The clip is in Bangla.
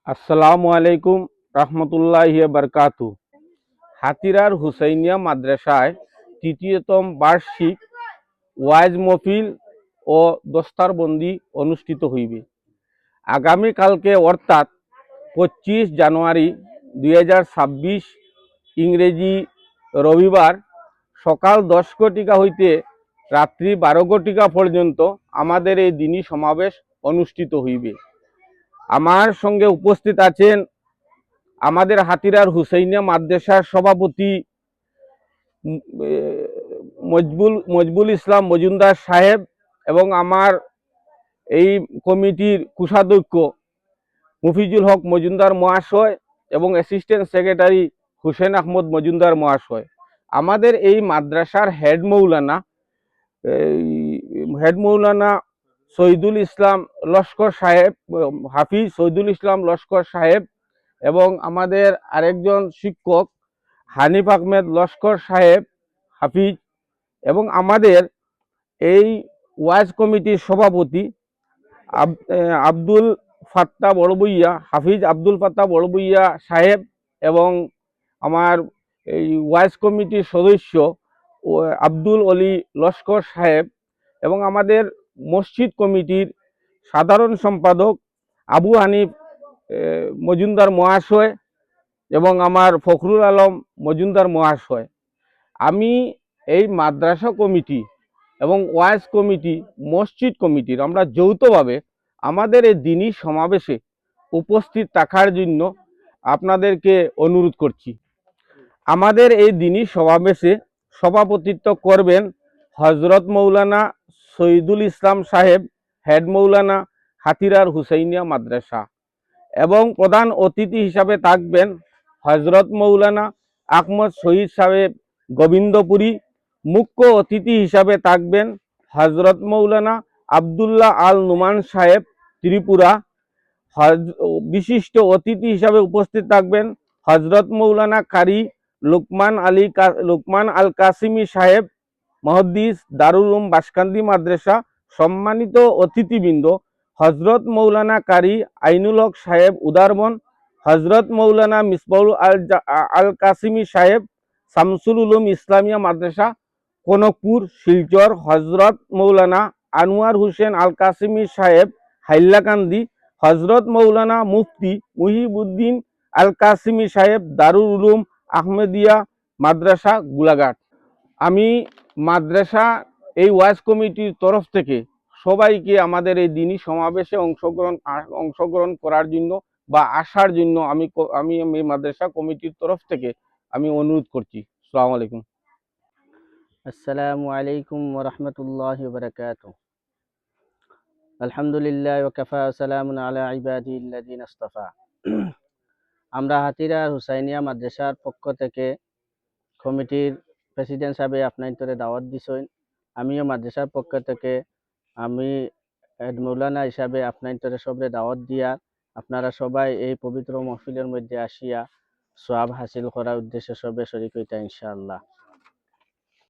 আসসালামু আলাইকুম রহমতুল্লাহি বারকাতু। হাতিরার হুসাইনিয়া মাদ্রাসায় তৃতীয়তম বার্ষিক ওয়াজ মহফিল ও দস্তারবন্দি অনুষ্ঠিত হইবে আগামীকালকে অর্থাৎ 25 জানুয়ারি 2026 ইংরেজি রবিবার সকাল 10 ঘটিকা হইতে রাত্রি 12 ঘটিকা পর্যন্ত আমাদের এই দিনী সমাবেশ অনুষ্ঠিত হইবে। আমার সঙ্গে উপস্থিত আছেন আমাদের হাতিরার হুসাইনিয়া মাদ্রাসার সভাপতি মজবুল ইসলাম মজুমদার সাহেব এবং আমার এই কমিটির কোষাধ্যক্ষ মুফিজুল হক মজুমদার মহাশয় এবং অ্যাসিস্ট্যান্ট সেক্রেটারি হুসেন আহমদ মজুমদার মহাশয়। আমাদের এই মাদ্রাসার হেড মৌলানা শহীদুল ইসলাম লস্কর সাহেব, হাফিজ শহীদুল ইসলাম লস্কর সাহেব এবং আমাদের আরেকজন শিক্ষক হানিফ আহমেদ লস্কর সাহেব হাফিজ এবং আমাদের এই ওয়াজ কমিটির সভাপতি আব্দুল ফাত্তা বড়বইয়া, হাফিজ আব্দুল ফাত্তা বড়বইয়া সাহেব এবং আমার এই ওয়াজ কমিটির সদস্য আব্দুল অলি লস্কর সাহেব এবং আমাদের মসজিদ কমিটির সাধারণ সম্পাদক আবু হানিফ মজুমদার মহাশয় এবং আমার ফখরুল আলম মজুমদার মহাশয়। আমি এই মাদ্রাসা কমিটি এবং ওয়াজ কমিটি মসজিদ কমিটির আমরা যৌথভাবে আমাদের এই দিনী সমাবেশে উপস্থিত থাকার জন্য আপনাদেরকে অনুরোধ করছি। আমাদের এই দিনী সমাবেশে সভাপতিত্ব করবেন হজরত মৌলানা শহীদুল ইসলাম সাহেব, হেড মৌলানা হাতিরার হুসাইনিয়া মাদ্রাসা, এবং প্রধান অতিথি হিসাবে থাকবেন হজরত মৌলানা আহমদ শহীদ সাহেব গোবিন্দপুরী। মুখ্য অতিথি হিসাবে থাকবেন হজরত মৌলানা আবদুল্লাহ আল নুমান সাহেব ত্রিপুরা। বিশিষ্ট অতিথি হিসাবে উপস্থিত থাকবেন হজরত মৌলানা কারি লুকমান আল কাসিমি সাহেব মহদ্দিস দারুল উলুম বাসকান্দি মাদ্রাসা। সম্মানিত অতিথিবৃন্দ হজরত মৌলানা কারি আইনুল হক সাহেব উদারবন, হজরত মৌলানা মিসবাউল আল কাসিমি সাহেব শামসুল উলুম ইসলামিয়া মাদ্রাসা কনকপুর শিলচর, হজরত মৌলানা আনোয়ার হোসেন আল কাসিমি সাহেব হাইলাকান্দি, হজরত মৌলানা মুফতি মুহিবুদ্দিন আল কাসিমি সাহেব দারুল উলুম আহমেদিয়া মাদ্রাসা গোলাঘাট। আমি মাদ্রাসা এই ওয়াজ কমিটির তরফ থেকে সবাইকে আমাদের এই দিনী সমাবেশে অংশগ্রহণ করার জন্য বা আসার জন্য আমি এই মাদ্রাসা কমিটির তরফ থেকে আমি অনুরোধ করছি। আসসালামু আলাইকুম। আসসালামু আলাইকুম ওয়া রাহমাতুল্লাহি ওয়া বারাকাতুহু। আলহামদুলিল্লাহ ওয়া কাফা ওয়া সালামুন আলা ইবাদিল্লাযিনা ইসতাফা। আমরা হাতিরার হুসাইনিয়া মাদ্রাসার পক্ষ থেকে কমিটির প্রেসিডেন্ট সাহেব আপনাইতরে দাওয়াত দিছেন। আমিও মাদ্রাসার পক্ষ থেকে আমি হেড মৌলানা হিসাবে আপনাইতরে সবরে দাওয়াত দিয়া আপনারা সবাই এই পবিত্র মাহফিলের মধ্যে আসিয়া সওয়াব হাসিল করার উদ্দেশ্যে সবে শরীক হইতা ইনশাআল্লাহ।